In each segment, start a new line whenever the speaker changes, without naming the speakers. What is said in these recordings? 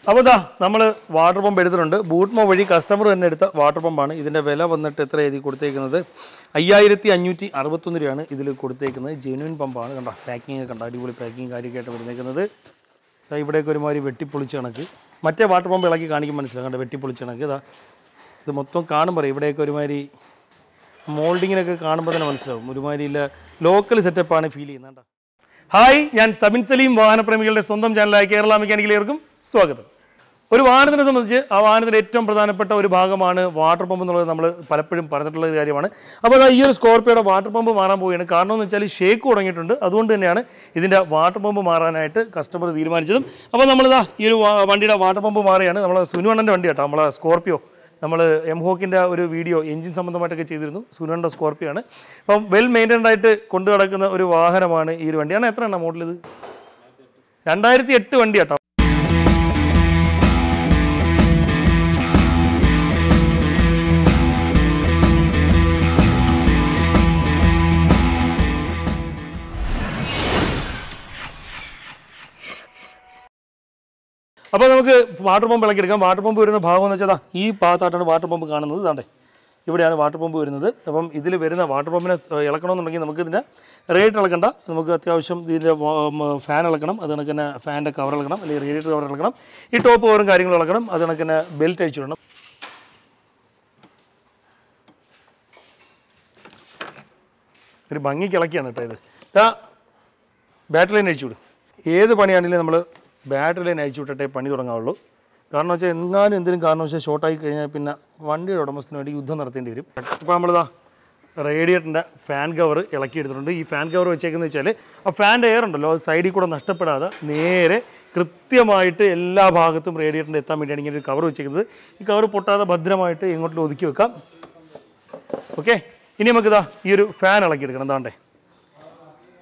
അപ്പോൾ ദാ നമ്മൾ വാട്ടർ പമ്പ് എടുത്തിട്ടുണ്ട്. ബൂട്ട്മോ വഴി കസ്റ്റമർ തന്നെ എടുത്ത വാട്ടർ പമ്പാണ്. ഇതിൻ്റെ വില വന്നിട്ട് എത്ര എഴുതി കൊടുത്തേക്കുന്നത് 5561 രൂപയാണ് ഇതിൽ കൊടുത്തേക്കുന്നത്. ജെന്യൂൻ പമ്പാണ്. കണ്ട പാക്കിങ് കണ്ട അടിപൊളി പാക്കിങ് കാര്യമൊക്കെ ആയിട്ട് വരുന്നേക്കുന്നത്. ഇവിടെയൊക്കെ ഒരുമാതിരി വെട്ടിപ്പൊളിച്ച് കണക്ക്. മറ്റേ വാട്ടർ പമ്പ് ഇളക്കി കാണിക്കും മനസ്സിലാവും. കണ്ട വെട്ടിപ്പൊളിച്ച് കണക്ക്. ഇതാ ഇത് മൊത്തം കാണുമ്പോൾ ഇവിടെയൊക്കെ ഒരുമാതിരി മോൾഡിങ്ങിനൊക്കെ കാണുമ്പോൾ തന്നെ മനസ്സിലാവും. ഒരുമാതിരി ഇല്ല ലോക്കൽ സെറ്റപ്പാണ് ഫീൽ ചെയ്യുന്നത്. ഹായ്, ഞാൻ സബിൻ സലീം, വാഹനപ്രേമികളുടെ സ്വന്തം ചാനലായ കേരള മെക്കാനിക്കിലേർക്കും സ്വാഗതം. ഒരു വാഹനത്തിനെ സംബന്ധിച്ച് ആ വാഹനത്തിൻ്റെ ഏറ്റവും പ്രധാനപ്പെട്ട ഒരു ഭാഗമാണ് വാട്ടർ പമ്പ് എന്നുള്ളത് നമ്മൾ പലപ്പോഴും പറഞ്ഞിട്ടുള്ള ഒരു കാര്യമാണ്. അപ്പോൾ ഈ ഒരു സ്കോർപ്പിയോയുടെ വാട്ടർ പമ്പ് മാറാൻ പോവുകയാണ്. കാരണം എന്ന് വെച്ചാൽ ഷേക്ക് തുടങ്ങിയിട്ടുണ്ട്. അതുകൊണ്ട് തന്നെയാണ് ഇതിൻ്റെ വാട്ടർ പമ്പ് മാറാനായിട്ട് കസ്റ്റമർ തീരുമാനിച്ചതും. അപ്പോൾ നമ്മളിതാ ഈ ഒരു വണ്ടിയുടെ വാട്ടർ പമ്പ് മാറുകയാണ്. നമ്മളെ സുനുവണ്ണൻ്റെ വണ്ടി കേട്ടോ, നമ്മളെ സ്കോർപ്പിയോ. നമ്മൾ mHAWKിൻ്റെ ഒരു വീഡിയോ എഞ്ചിൻ സംബന്ധമായിട്ടൊക്കെ ചെയ്തിരുന്നു. സുനുവണ്ണൻ്റെ സ്കോർപ്പിയോ ആണ്. അപ്പം വെൽ മെയിൻറ്റൈൻഡ് ആയിട്ട് കൊണ്ടു നടക്കുന്ന ഒരു വാഹനമാണ് ഈ ഒരു വണ്ടിയാണ്. എത്രയാണ് മോഡൽ? ഇത് 2008 വണ്ടി കേട്ടോ. അപ്പോൾ നമുക്ക് വാട്ടർ പമ്പ് ഇളക്കിയെടുക്കാം. വാട്ടർ പമ്പ് വരുന്ന ഭാഗം എന്ന് വെച്ചാൽ ഈ ഭാഗത്തായിട്ടാണ് വാട്ടർ പമ്പ് കാണുന്നത്. ഇതാണ്ടേ ഇവിടെയാണ് വാട്ടർ പമ്പ് വരുന്നത്. അപ്പം ഇതിൽ വരുന്ന വാട്ടർ പമ്പിനെ ഇളക്കണമെന്നുണ്ടെങ്കിൽ നമുക്ക് ഇതിൻ്റെ റേഡിയേറ്റർ ഇളക്കണ്ട. നമുക്ക് അത്യാവശ്യം ഇതിൻ്റെ ഫാൻ ഇളക്കണം. അത് കണക്ക് തന്നെ ഫാനിൻ്റെ കവർ ഇളക്കണം, അല്ലെങ്കിൽ റേഡിയേറ്റർ കവർ ഇളക്കണം. ഈ ടോപ്പ് കവറും കാര്യങ്ങളും ഇളക്കണം. അത് കണക്ക് തന്നെ ബെൽറ്റ് അഴിച്ചു വിടണം. ഒരു ഭംഗിക്ക് ഇളക്കിയാണ് കേട്ടോ ഇത്. ബാറ്ററി ലൈൻ അഴിച്ചു വിടും. ഏത് പണിയാണെങ്കിലും നമ്മൾ ബാറ്ററി ലൈൻ അഴിച്ചു വിട്ടിട്ടേ പണി തുടങ്ങാവുള്ളൂ. കാരണം വെച്ചാൽ എങ്ങാനും എന്തെങ്കിലും കാരണവശാൽ ഷോർട്ടായി കഴിഞ്ഞാൽ പിന്നെ വണ്ടിയുടെ ഉടമസ്ഥന് വേണ്ടി യുദ്ധം നടത്തേണ്ടി വരും. ഇപ്പോൾ നമ്മളിതാ റേഡിയേറ്ററിൻ്റെ ഫാൻ കവർ ഇളക്കിയെടുത്തിട്ടുണ്ട്. ഈ ഫാൻ കവർ വെച്ചേക്കുന്നത് വെച്ചാൽ ആ ഫാൻ്റെ എയർ ഉണ്ടല്ലോ, അത് സൈഡിൽ കൂടെ നഷ്ടപ്പെടാതെ നേരെ കൃത്യമായിട്ട് എല്ലാ ഭാഗത്തും റേഡിയേറ്ററിൻ്റെ എത്താൻ വേണ്ടിയാണ് ഇങ്ങനെ ഒരു കവർ വെച്ചേക്കുന്നത്. ഈ കവർ പൊട്ടാതെ ഭദ്രമായിട്ട് എങ്ങോട്ടും ഒതുക്കി വെക്കാം. ഓക്കെ, ഇനി നമുക്കിതാ ഈ ഒരു ഫാൻ ഇളക്കിയെടുക്കണം. എന്താണ്ടേ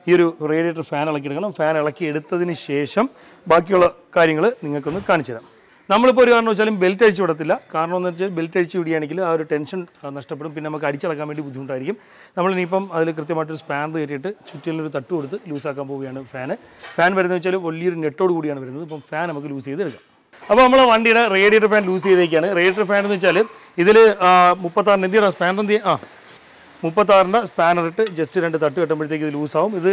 ഈ ഒരു റേഡിയേറ്റർ ഫാൻ ഇളക്കിയെടുക്കണം. ഫാൻ ഇളക്കി എടുത്തതിന് ശേഷം ബാക്കിയുള്ള കാര്യങ്ങൾ നിങ്ങൾക്കൊന്ന് കാണിച്ചു തരാം. നമ്മളിപ്പോൾ ഒരു കാരണം വെച്ചാലും ബെൽറ്റ് അഴിച്ചു വിടത്തില്ല. കാരണം എന്ന് വെച്ചാൽ ബെൽറ്റ് അഴിച്ച് വിടുകയാണെങ്കിൽ ആ ഒരു ടെൻഷൻ നഷ്ടപ്പെടും. പിന്നെ നമുക്ക് അടിച്ചിളക്കാൻ വേണ്ടി ബുദ്ധിമുട്ടായിരിക്കും. നമ്മളിനിയിപ്പം അതിൽ കൃത്യമായിട്ടൊരു സ്പാനർ കയറ്റിയിട്ട് ചുറ്റിലൊരു തട്ട് കൊടുത്ത് ലൂസാക്കാൻ പോവുകയാണ് ഫാൻ. ഫാൻ വരുന്നത് വെച്ചാൽ വലിയൊരു നെറ്റോട് കൂടിയാണ് വരുന്നത്. ഇപ്പം ഫാൻ നമുക്ക് ലൂസ് ചെയ്തെടുക്കാം. അപ്പോൾ നമ്മൾ വണ്ടിയുടെ റേഡിയേറ്റർ ഫാൻ ലൂസ് ചെയ്തേക്കാണ്. റേഡിയേറ്റർ ഫാൻ എന്ന് വെച്ചാൽ ഇതിൽ 36 എന്തിനാണ് സ്പാനർ 36ൻ്റെ സ്പാനർ ഇട്ട് ജസ്റ്റ് 2 തട്ട് കെട്ടുമ്പോഴത്തേക്ക് ഇത് ലൂസാവും. ഇത്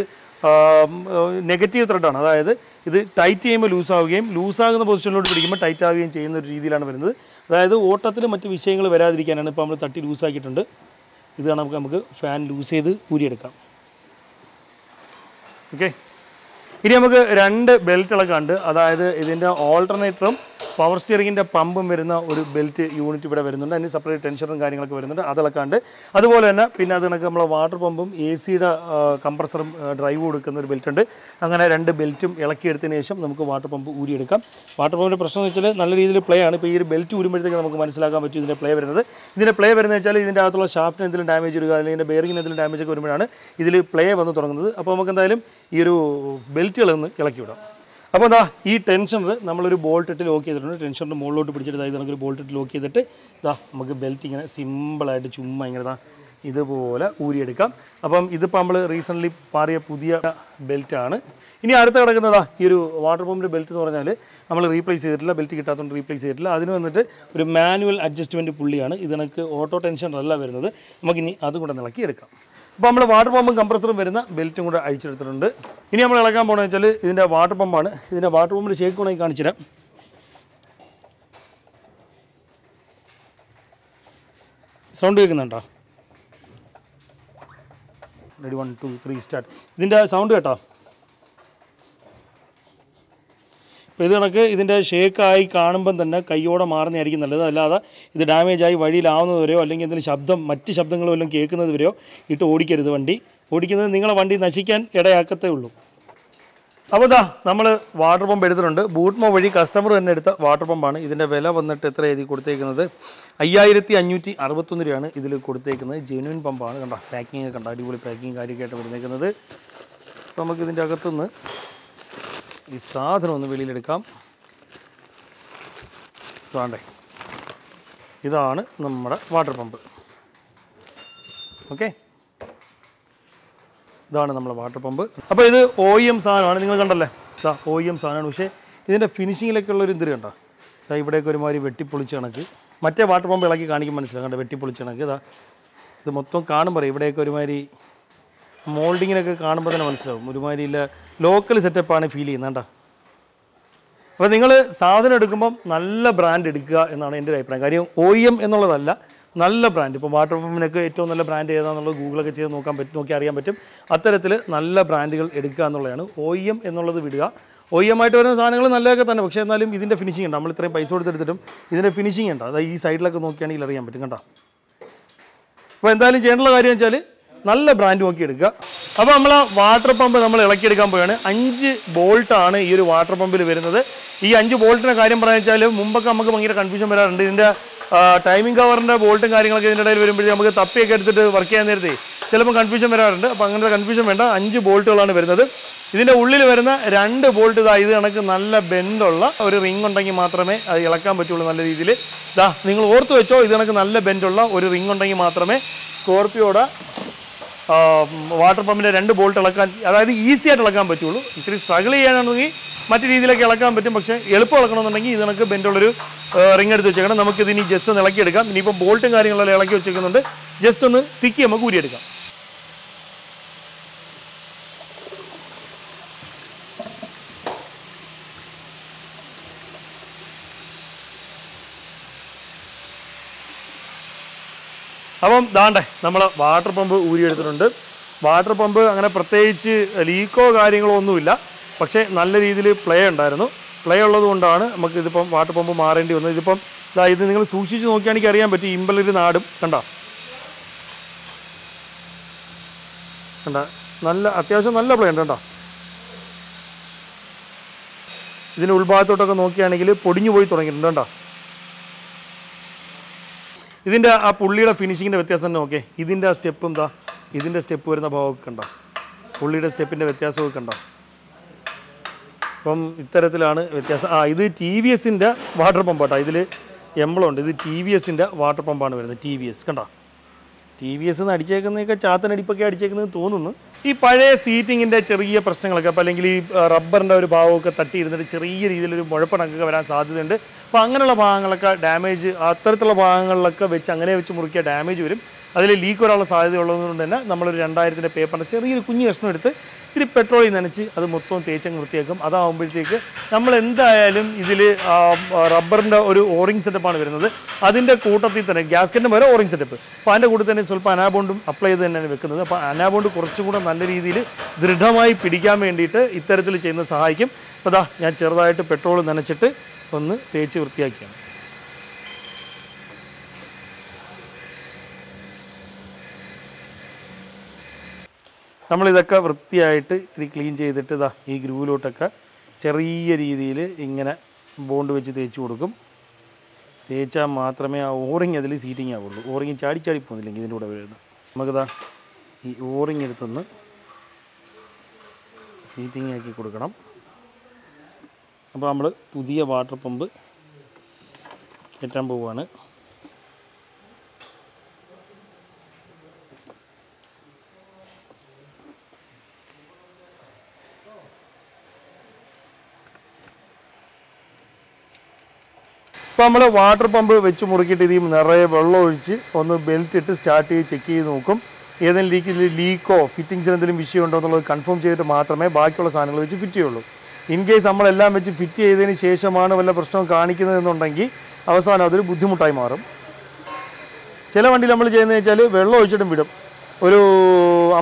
നെഗറ്റീവ് ത്രെഡാണ്. അതായത് ഇത് ടൈറ്റ് ചെയ്യുമ്പോൾ ലൂസാവുകയും ലൂസാകുന്ന പൊസിഷനിലോട്ട് പിടിക്കുമ്പോൾ ടൈറ്റ് ആവുകയും ചെയ്യുന്ന ഒരു രീതിയിലാണ് വരുന്നത്. അതായത് ഓട്ടത്തിൽ മറ്റ് വിഷയങ്ങൾ വരാതിരിക്കാനാണ് ഇപ്പോൾ നമ്മൾ തട്ടി ലൂസാക്കിയിട്ടുണ്ട്. ഇതാണ് നമുക്ക് ഫാൻ ലൂസ് ചെയ്ത് ഊരിയെടുക്കാം. ഓക്കെ, ഇനി നമുക്ക് 2 ബെൽറ്റ് ഇളക്കാണ്ട്. അതായത് ഇതിൻ്റെ ഓൾട്ടർനേറ്ററും പവർ സ്റ്റിയറിങ്ങിൻ്റെ പമ്പും വരുന്ന ഒരു ബെൽറ്റ് യൂണിറ്റ് ഇവിടെ വരുന്നുണ്ട്. അതിന് സെപ്പറേറ്റ് ടെൻഷനും കാര്യങ്ങളൊക്കെ വരുന്നുണ്ട്. അതിളക്കാണ്ട് അതുപോലെ തന്നെ പിന്നെ അത് കണക്ക് നമ്മളെ വാട്ടർ പമ്പും AC-യുടെ കംപ്രസറും ഡ്രൈവ് കൊടുക്കുന്ന ഒരു ബെൽറ്റ് ഉണ്ട്. അങ്ങനെ 2 ബെൽറ്റും ഇളക്കിയെടുത്തതിന് ശേഷം നമുക്ക് വാട്ടർ പമ്പ് ഊരിയെടുക്കാം. വാട്ടർ പമ്പിൻ്റെ പ്രശ്നം എന്ന് വെച്ചാൽ നല്ല രീതിയിൽ പ്ലേ ആണ്. ഇപ്പോൾ ഈ ഒരു ബെൽറ്റ് ഊരുമ്പോഴത്തേക്ക് നമുക്ക് മനസ്സിലാക്കാൻ പറ്റും ഇതിൻ്റെ പ്ലേ വരുന്നത്. ഇതിൻ്റെ പ്ലേ വരുന്നത് വെച്ചാൽ ഇതിൻ്റെ അകത്തുള്ള ഷാഫ്റ്റിന് എന്തെങ്കിലും ഡാമേജ് വരിക, അല്ലെങ്കിൽ ഇതിൻ്റെ ബെയറിങ്ങിന് എന്തെങ്കിലും ഡാമേജ് ഒക്കെ വരുമ്പോഴാണ് ഇതിൽ പ്ലേ വന്ന് തുടങ്ങുന്നത്. അപ്പോൾ നമുക്ക് എന്തായാലും ഈ ഒരു ബെൽറ്റുകളൊന്ന് ഇളക്കി വിടാം. അപ്പോൾ എന്താ ഈ ടെൻഷനർ നമ്മളൊരു ബോൾട്ട് ഇട്ട് ലോക്ക് ചെയ്തിട്ടുണ്ട്. ടെൻഷറിൻ്റെ മുകളിലോട്ട് പിടിച്ചിട്ട് ഇതായത് നമുക്കൊരു ബോൾട്ട് ഇട്ട് ലോക്ക് ചെയ്തിട്ട് ഇതാ നമുക്ക് ബെൽറ്റ് ഇങ്ങനെ സിമ്പിളായിട്ട് ചുമ്മാ ഇങ്ങനെ ഇതുപോലെ ഊരിയെടുക്കാം. അപ്പം ഇതിപ്പോൾ നമ്മൾ റീസെൻ്റ്ലി മാറിയ പുതിയ ബെൽറ്റാണ്. ഇനി അടുത്ത കിടക്കുന്നതാ ഈ ഒരു വാട്ടർ പമ്പിൻ്റെ ബെൽറ്റ് എന്ന് പറഞ്ഞാൽ നമ്മൾ റീപ്ലേസ് ചെയ്തിട്ടില്ല. ബെൽറ്റ് കിട്ടാത്തതുകൊണ്ട് റീപ്ലേസ് ചെയ്തിട്ടില്ല. അതിന് വന്നിട്ട് ഒരു മാനുവൽ അഡ്ജസ്റ്റ്മെൻറ്റ് പുള്ളിയാണ്. ഇത് നമുക്ക് ഓട്ടോ ടെൻഷനറല്ല വരുന്നത്. നമുക്കിനി അതും കൂടെ ഇളക്കി എടുക്കാം. അപ്പോൾ നമ്മൾ വാട്ടർ പമ്പും കംപ്രസറും വരുന്ന ബെൽറ്റും കൂടെ അഴിച്ചെടുത്തിട്ടുണ്ട്. ഇനി നമ്മൾ ഇളക്കാൻ പോകുന്നത് വെച്ചാൽ ഇതിൻ്റെ വാട്ടർ പമ്പാണ്. ഇതിൻ്റെ വാട്ടർ പമ്പിൻ്റെ ഷേക്ക് ഉണക്കി കാണിച്ചു തരാം. സൗണ്ട് കേൾക്കുന്നുണ്ടോ? Ready 1 2 3 start. ഇതിൻ്റെ സൗണ്ട് കേട്ടോ. അപ്പോൾ ഇത് കണക്ക് ഇതിൻ്റെ ഷേക്കായി കാണുമ്പം തന്നെ കൈയോടെ മാറുന്നതായിരിക്കും നല്ലത്. അല്ലാതെ ഇത് ഡാമേജായി വഴിയിലാവുന്നത് വരെയോ അല്ലെങ്കിൽ എന്തെങ്കിലും മറ്റ് ശബ്ദങ്ങളോ എല്ലാം കേൾക്കുന്നത് വരെയോ ഇട്ട് ഓടിക്കരുത്. വണ്ടി ഓടിക്കുന്നത് നിങ്ങളെ വണ്ടി നശിക്കാൻ ഇടയാക്കത്തേ ഉള്ളൂ. അപ്പോൾ നമ്മൾ വാട്ടർ പമ്പ് എടുത്തിട്ടുണ്ട്. ബൂട്ട്മോ വഴി കസ്റ്റമർ തന്നെ എടുത്ത വാട്ടർ പമ്പാണ്. ഇതിൻ്റെ വില വന്നിട്ട് എത്ര എഴുതി കൊടുത്തേക്കുന്നത് 5561 രൂപയാണ് ഇതിൽ കൊടുത്തേക്കുന്നത്. ജെന്യൂൻ പമ്പാണ്. കണ്ട പാക്കിങ് കണ്ട അടിപൊളി പാക്കിങ് കാര്യമൊക്കെ ആയിട്ട് വരുന്നേക്കുന്നത്. അപ്പോൾ നമുക്ക് ഇതിൻ്റെ അകത്തുനിന്ന് ഈ സാധനം ഒന്ന് വെളിയിലെടുക്കാം. വേണ്ടേ, ഇതാണ് നമ്മുടെ വാട്ടർ പമ്പ്. ഓക്കെ, ഇതാണ് നമ്മുടെ വാട്ടർ പമ്പ്. അപ്പോൾ ഇത് OEM സാധനമാണ്. നിങ്ങൾ കണ്ടല്ലേ, OEM സാധനമാണ്. പക്ഷേ ഇതിൻ്റെ ഫിനിഷിങ്ങിലൊക്കെ ഉള്ളൊരു ഇത് കണ്ടോ, ഇവിടെയൊക്കെ ഒരുമാതിരി വെട്ടിപ്പൊളിച്ച് കണക്ക്. മറ്റേ വാട്ടർ പമ്പ് ഇളക്കി കാണിക്കും മനസ്സിലാവും. കണ്ട വെട്ടിപ്പൊളിച്ച് കണക്ക്. ഇത് മൊത്തം കാണുമ്പോൾ ഇവിടെയൊക്കെ ഒരുമാതിരി മോൾഡിങ്ങിനൊക്കെ കാണുമ്പോൾ തന്നെ മനസ്സിലാവും. ഒരുമാതിരി ഇല്ല ലോക്കൽ സെറ്റപ്പാണ് ഫീൽ ചെയ്യുന്നത് കേട്ടോ. അപ്പോൾ നിങ്ങൾ സാധനം എടുക്കുമ്പം നല്ല ബ്രാൻഡ് എടുക്കുക എന്നാണ് എൻ്റെ ഒരു അഭിപ്രായം. കാര്യം OEM എന്നുള്ളതല്ല, നല്ല ബ്രാൻഡ്. ഇപ്പോൾ വാട്ടർ പമ്പിനൊക്കെ ഏറ്റവും നല്ല ബ്രാൻഡ് ഏതാണെന്നുള്ളത് ഗൂഗിളൊക്കെ ചെയ്ത് നോക്കി അറിയാൻ പറ്റും. അത്തരത്തിൽ നല്ല ബ്രാൻഡുകൾ എടുക്കുക എന്നുള്ളതാണ്. OEM എന്നുള്ളത് വിടുക. OEM ആയിട്ട് വരുന്ന സാധനങ്ങൾ നല്ലതൊക്കെ തന്നെ, പക്ഷേ എന്നാലും ഇതിൻ്റെ ഫിനിഷിംഗ് ഉണ്ട്. നമ്മൾ ഇത്രയും പൈസ കൊടുത്തെടുത്തിട്ടും ഇതിൻ്റെ ഫിനിഷിംഗ് ഉണ്ട്. അതായത് ഈ സൈഡിലൊക്കെ നോക്കുകയാണെങ്കിൽ അറിയാൻ പറ്റും കേട്ടോ. അപ്പോൾ എന്തായാലും ചെയ്യേണ്ട കാര്യം വെച്ചാൽ നല്ല ബ്രാൻഡ് നോക്കി എടുക്കുക. അപ്പോൾ നമ്മൾ വാട്ടർ പമ്പ് നമ്മൾ ഇളക്കിയെടുക്കാൻ പോവുകയാണ്. 5 ബോൾട്ടാണ് ഈ ഒരു വാട്ടർ പമ്പിൽ വരുന്നത്. ഈ 5 ബോൾട്ടിൻ്റെ കാര്യം പറയാൻ വെച്ചാൽ മുമ്പൊക്കെ നമുക്ക് ഭയങ്കര കൺഫ്യൂഷൻ വരാറുണ്ട്. ഇതിൻ്റെ ടൈമിംഗ് കവറിൻ്റെ ബോൾട്ടും കാര്യങ്ങളൊക്കെ ഇതിൻ്റെ ഇടയിൽ വരുമ്പോഴേ നമുക്ക് തപ്പിയൊക്കെ എടുത്തിട്ട് വർക്ക് ചെയ്യാൻ നേരത്തെ ചിലപ്പോൾ കൺഫ്യൂഷൻ വരാറുണ്ട്. അപ്പോൾ അങ്ങനത്തെ കൺഫ്യൂഷൻ വേണ്ട. 5 ബോൾട്ടുകളാണ് വരുന്നത്. ഇതിൻ്റെ ഉള്ളിൽ വരുന്ന 2 ബോൾട്ട് ഇത് കണക്ക് നല്ല ബെൻഡുള്ള ഒരു റിംഗ് ഉണ്ടെങ്കിൽ മാത്രമേ അത് ഇളക്കാൻ പറ്റുള്ളൂ നല്ല രീതിയിൽ. നിങ്ങൾ ഓർത്ത് വെച്ചോ, ഇത് കണക്ക് നല്ല ബെൻഡുള്ള ഒരു റിംഗ് ഉണ്ടെങ്കിൽ മാത്രമേ സ്കോർപിയോയുടെ വാട്ടർ പമ്പിൻ്റെ 2 ബോൾട്ട് ഇളക്കാൻ, അതായത് ഈസി ആയിട്ട് ഇളക്കാൻ പറ്റുള്ളൂ. ഇത്തിരി സ്ട്രഗിൾ ചെയ്യാനാണെങ്കിൽ മറ്റു രീതിയിലൊക്കെ ഇളക്കാൻ പറ്റും. പക്ഷേ എളുപ്പം ഇളക്കണമെന്നുണ്ടെങ്കിൽ ഇത് കണക്ക് ബെൻഡുള്ളൊരു റിംഗ് എടുത്ത് വെച്ചേക്കണം. നമുക്കിതിനി ജസ്റ്റ് ഒന്ന് ഇളക്കിയെടുക്കാം. ഇനിയിപ്പോൾ ബോൾട്ടും കാര്യങ്ങളെല്ലാം ഇളക്കി വെച്ചേക്കുന്നുണ്ട്. ജസ്റ്റ് ഒന്ന് തിക്കി നമുക്ക് ഊരിയെടുക്കാം. അപ്പം ദാണ്ടേ നമ്മൾ വാട്ടർ പമ്പ് ഊരിയെടുത്തിട്ടുണ്ട്. വാട്ടർ പമ്പ് അങ്ങനെ പ്രത്യേകിച്ച് ലീക്കോ കാര്യങ്ങളോ ഒന്നുമില്ല. പക്ഷേ നല്ല രീതിയിൽ പ്ലേ ഉണ്ടായിരുന്നു. പ്ലേ ഉള്ളത് കൊണ്ടാണ് നമുക്കിതിപ്പം വാട്ടർ പമ്പ് മാറേണ്ടി വന്നത്. ഇതിപ്പം ഇത് നിങ്ങൾ സൂക്ഷിച്ച് നോക്കുകയാണെങ്കിൽ അറിയാൻ പറ്റും. ഇമ്പലൊരു നാടും കണ്ട നല്ല അത്യാവശ്യം നല്ല പ്ലേ ഉണ്ട് കേട്ടോ. ഇതിൻ്റെ ഉൾഭാഗത്തോട്ടൊക്കെ നോക്കുകയാണെങ്കിൽ പൊടിഞ്ഞു പോയി തുടങ്ങിയിട്ടുണ്ട് കേട്ടോ. ഇതിൻ്റെ ആ പുള്ളിയുടെ ഫിനിഷിങ്ങിൻ്റെ വ്യത്യാസം തന്നെ നോക്കേ. ഇതിൻ്റെ ആ സ്റ്റെപ്പും ഇതിൻ്റെ സ്റ്റെപ്പ് വരുന്ന ഭാഗമൊക്കെ കണ്ടോ, പുള്ളിയുടെ സ്റ്റെപ്പിൻ്റെ വ്യത്യാസമൊക്കെ കണ്ടോ. അപ്പം ഇത്തരത്തിലാണ് വ്യത്യാസം. ഇത് TVSൻ്റെ വാട്ടർ പമ്പാട്ടോ. ഇതിൽ എംബ്ലമുണ്ട്. ഇത് TVSൻ്റെ വാട്ടർ പമ്പാണ് വരുന്നത്. TVS കണ്ടോ. TVS എന്ന് അടിച്ചേക്കുന്നതൊക്കെ ചാത്തനടിപ്പൊക്കെ അടിച്ചേക്കുന്നത് തോന്നുന്നു. ഈ പഴയ സീറ്റിങ്ങിൻ്റെ ചെറിയ പ്രശ്നങ്ങളൊക്കെ, അപ്പോൾ അല്ലെങ്കിൽ ഈ റബ്ബറിൻ്റെ ഒരു ഭാഗമൊക്കെ തട്ടിയിരുന്നിട്ട് ചെറിയ രീതിയിലൊരു മുഴപ്പണക്കൊക്കെ വരാൻ സാധ്യതയുണ്ട്. അപ്പോൾ അങ്ങനെയുള്ള ഭാഗങ്ങളൊക്കെ ഡാമേജ്, അത്തരത്തിലുള്ള ഭാഗങ്ങളിലൊക്കെ വെച്ച് അങ്ങനെ വെച്ച് മുറിക്കുക ഡാമേജ് വരും. അതിൽ ലീക്ക് വരാനുള്ള സാധ്യത ഉള്ളതുകൊണ്ട് തന്നെ നമ്മളൊരു 2000-ൻ്റെ പേപ്പറിൻ്റെ ചെറിയൊരു കുഞ്ഞു കഷ്ണം എടുത്ത് ഇത്തിരി പെട്രോളിൽ നനച്ച് അത് മൊത്തം തേച്ചങ്ങ് വൃത്തിയാക്കും. അതാകുമ്പോഴത്തേക്ക് നമ്മൾ എന്തായാലും ഇതിൽ റബ്ബറിൻ്റെ ഒരു ഓറിങ് സെറ്റപ്പാണ് വരുന്നത്. അതിൻ്റെ കൂട്ടത്തിൽ തന്നെ ഗ്യാസ്കറ്റിൻ്റെ വരെ ഓറിങ് സെറ്റപ്പ്. അപ്പോൾ അതിൻ്റെ കൂടെ തന്നെ സ്വല്പം അനാബോണ്ടും അപ്ലൈ ചെയ്ത് തന്നെയാണ് വെക്കുന്നത്. അപ്പോൾ അനാബോണ്ട് കുറച്ചും കൂടെ നല്ല രീതിയിൽ ദൃഢമായി പിടിക്കാൻ വേണ്ടിയിട്ട് ഇത്തരത്തിൽ ചെയ്യുന്നത് സഹായിക്കും. അപ്പോൾ ഞാൻ ചെറുതായിട്ട് പെട്രോൾ നനച്ചിട്ട് ഒന്ന് തേച്ച് വൃത്തിയാക്കിയാണ്. നമ്മളിതൊക്കെ വൃത്തിയായിട്ട് ഇത്തിരി ക്ലീൻ ചെയ്തിട്ട് ഈ ഗ്രൂവിലോട്ടൊക്കെ ചെറിയ രീതിയിൽ ഇങ്ങനെ ബോണ്ട് വെച്ച് തേച്ച് കൊടുക്കും. തേച്ചാൽ മാത്രമേ ആ ഓറിങ് അതിൽ സീറ്റിംഗ് ആവുള്ളൂ. ഓറിങ് ചാടി പോകുന്നില്ലെങ്കിൽ ഇതിൻ്റെ കൂടെ വരുന്നത്. നമുക്കിതാ ഈ ഓറിങ് എടുത്തൊന്ന് സീറ്റിംഗ് ആക്കി കൊടുക്കണം. അപ്പോൾ നമ്മൾ പുതിയ വാട്ടർ പമ്പ് കയറ്റാൻ പോവുകയാണ്. ഇപ്പോൾ നമ്മൾ വാട്ടർ പമ്പ് വെച്ച് മുറുക്കിയിട്ട് ഇതിൽ നിറയെ വെള്ളം ഒഴിച്ച് ഒന്ന് ബെൽറ്റ് ഇട്ട് സ്റ്റാർട്ട് ചെയ്ത് ചെക്ക് ചെയ്ത് നോക്കും. ഏതെങ്കിലും ലീക്കോ ഫിറ്റിങ്സിന് എന്തെങ്കിലും വിഷയം ഉണ്ടോ എന്നുള്ളത് കൺഫേം ചെയ്തിട്ട് മാത്രമേ ബാക്കിയുള്ള സാധനങ്ങൾ വെച്ച് ഫിറ്റ് ചെയ്യുള്ളൂ. ഇൻ കേസ് നമ്മളെല്ലാം വെച്ച് ഫിറ്റ് ചെയ്തതിന് ശേഷമാണ് വല്ല പ്രശ്നവും കാണിക്കുന്നതെന്നുണ്ടെങ്കിൽ അവസാനം അതൊരു ബുദ്ധിമുട്ടായി മാറും. ചില വണ്ടിയിൽ നമ്മൾ ചെയ്യുന്നത് വെച്ചാൽ വെള്ളം ഒഴിച്ചിട്ടും വിടും. ഒരു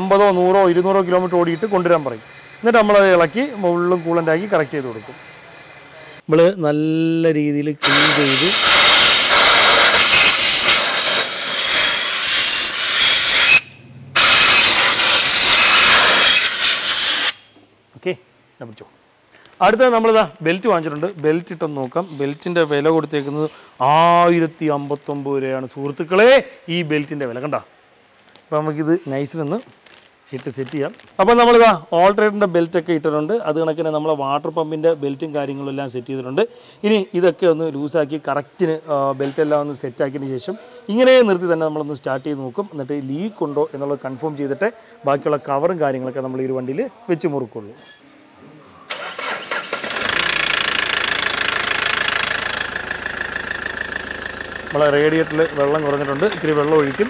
50, 100, 200 കിലോമീറ്റർ ഓടിയിട്ട് കൊണ്ടുവരാൻ പറയും. എന്നിട്ട് നമ്മളത് ഇളക്കി മുകളിലും കൂളൻ്റാക്കി കറക്റ്റ് ചെയ്ത് കൊടുക്കും. നമ്മൾ നല്ല രീതിയിൽ ക്ലീൻ ചെയ്ത് ഓക്കെ പിടിച്ചോ. അടുത്തത് നമ്മളിതാ ബെൽറ്റ് വാങ്ങിച്ചിട്ടുണ്ട്. ബെൽറ്റ് ഇട്ടൊന്ന് നോക്കാം. ബെൽറ്റിൻ്റെ വില കൊടുത്തേക്കുന്നത് 1059 രൂപയാണ് സുഹൃത്തുക്കളെ ഈ ബെൽറ്റിൻ്റെ വില. കണ്ട. അപ്പോൾ നമുക്കിത് നൈസിലൊന്ന് ഇട്ട് സെറ്റ് ചെയ്യാം. അപ്പോൾ നമ്മളിതാ ഓൾട്ടറേറ്ററിൻ്റെ ബെൽറ്റൊക്കെ ഇട്ടിട്ടുണ്ട്. അത് കണക്കിന് നമ്മളെ വാട്ടർ പമ്പിൻ്റെ ബെൽറ്റും കാര്യങ്ങളും എല്ലാം സെറ്റ് ചെയ്തിട്ടുണ്ട്. ഇനി ഇതൊക്കെ ഒന്ന് ലൂസാക്കി കറക്റ്റിന് ബെൽറ്റെല്ലാം ഒന്ന് സെറ്റാക്കിയതിന് ശേഷം ഇങ്ങനെ നിർത്തി തന്നെ നമ്മളൊന്ന് സ്റ്റാർട്ട് ചെയ്ത് നോക്കും. എന്നിട്ട് ലീക്ക് ഉണ്ടോ എന്നുള്ളത് കൺഫേം ചെയ്തിട്ട് ബാക്കിയുള്ള കവറും കാര്യങ്ങളൊക്കെ നമ്മൾ ഈ ഒരു വണ്ടിയിൽ വെച്ച് മുറുക്കുള്ളൂ. നമ്മളെ റേഡിയേറ്ററിൽ വെള്ളം കുറഞ്ഞിട്ടുണ്ട്. ഇത്തിരി വെള്ളം ഒഴിക്കും.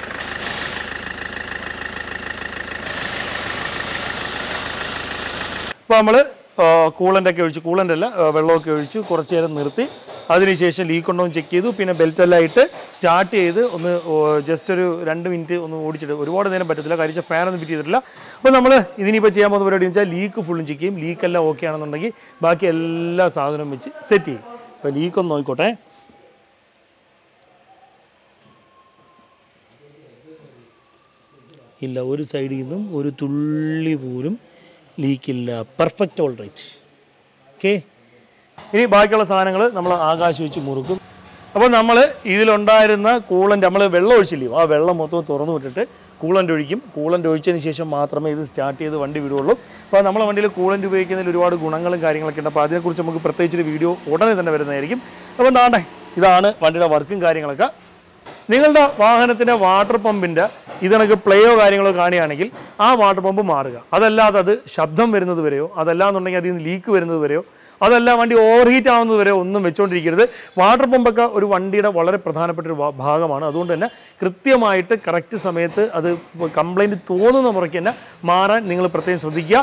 അപ്പോൾ നമ്മൾ കൂളൻ്റൊക്കെ ഒഴിച്ചു, കൂളൻ്റല്ല വെള്ളമൊക്കെ ഒഴിച്ചു കുറച്ച് നേരം നിർത്തി. അതിനുശേഷം ലീക്ക് ഉണ്ടോ എന്ന് ചെക്ക് ചെയ്തു. പിന്നെ ബെൽറ്റെല്ലാം ഇട്ട് സ്റ്റാർട്ട് ചെയ്ത് ഒന്ന് ജസ്റ്റ് ഒരു 2 മിനിറ്റ് ഒന്ന് ഓടിച്ചിട്ട്, ഒരുപാട് നേരം പറ്റത്തില്ല, കരിച്ച ഫാനൊന്നും ഫിറ്റ് ചെയ്തിട്ടില്ല. അപ്പോൾ നമ്മൾ ഇതിനിപ്പോൾ ചെയ്യാൻ പോകുന്ന പരിപാടി എന്ന് വെച്ചാൽ ലീക്ക് ഫുള്ളും ചെക്ക് ചെയ്യും. ലീക്കെല്ലാം ഓക്കെ ആണെന്നുണ്ടെങ്കിൽ ബാക്കി എല്ലാ സാധനവും വെച്ച് സെറ്റ് ചെയ്യും. അപ്പോൾ ലീക്കൊന്ന് നോക്കിക്കോട്ടെ. ഇല്ല, ഒരു സൈഡിൽ നിന്നും ഒരു തുള്ളി പോലും ലീക്കില്ല. Perfect, all right. ഓക്കെ, ഇനി ബാക്കിയുള്ള സാധനങ്ങൾ നമ്മൾ ആകാശം വെച്ച് മുറുക്കും. അപ്പോൾ നമ്മൾ ഇതിലുണ്ടായിരുന്ന കൂളൻ്റ്, നമ്മൾ വെള്ളം ഒഴിച്ചില്ലയോ, ആ വെള്ളം മൊത്തം തുറന്നു വിട്ടിട്ട് കൂളൻ്റ് ഒഴിക്കും. കൂളൻ്റ് ഒഴിച്ചതിന് ശേഷം മാത്രമേ ഇത് സ്റ്റാർട്ട് ചെയ്ത് വണ്ടി വിടുകയുള്ളൂ. അപ്പോൾ നമ്മളെ വണ്ടിയിൽ കൂളൻ്റ് ഉപയോഗിക്കുന്നതിൽ ഒരുപാട് ഗുണങ്ങളും കാര്യങ്ങളൊക്കെ ഉണ്ട്. അപ്പോൾ അതിനെക്കുറിച്ച് നമുക്ക് പ്രത്യേകിച്ചൊരു വീഡിയോ ഉടനെ തന്നെ വരുന്നതായിരിക്കും. അപ്പോൾ എന്താണ്ടേ, ഇതാണ് വണ്ടിയുടെ വർക്കും കാര്യങ്ങളൊക്കെ. നിങ്ങളുടെ വാഹനത്തിൻ്റെ വാട്ടർ പമ്പിൻ്റെ ഇതിനൊക്കെ പ്ലേയോ കാര്യങ്ങളോ കാണുകയാണെങ്കിൽ ആ വാട്ടർ പമ്പ് മാറുക. അതല്ലാതെ അത് ശബ്ദം വരുന്നത് വരെയോ, അതല്ലാന്നുണ്ടെങ്കിൽ അതിൽ നിന്ന് ലീക്ക് വരുന്നത് വരെയോ, അതല്ല വണ്ടി ഓവർ ഹീറ്റ് ആവുന്നത് വരെ ഒന്നും വെച്ചുകൊണ്ടിരിക്കരുത്. വാട്ടർ പമ്പൊക്കെ ഒരു വണ്ടിയുടെ വളരെ പ്രധാനപ്പെട്ട ഒരു ഭാഗമാണ്. അതുകൊണ്ട് തന്നെ കൃത്യമായിട്ട് കറക്റ്റ് സമയത്ത് അത് കംപ്ലൈൻറ്റ് തോന്നുന്ന മുറയ്ക്ക് തന്നെ മാറാൻ നിങ്ങൾ പ്രത്യേകം ശ്രദ്ധിക്കുക.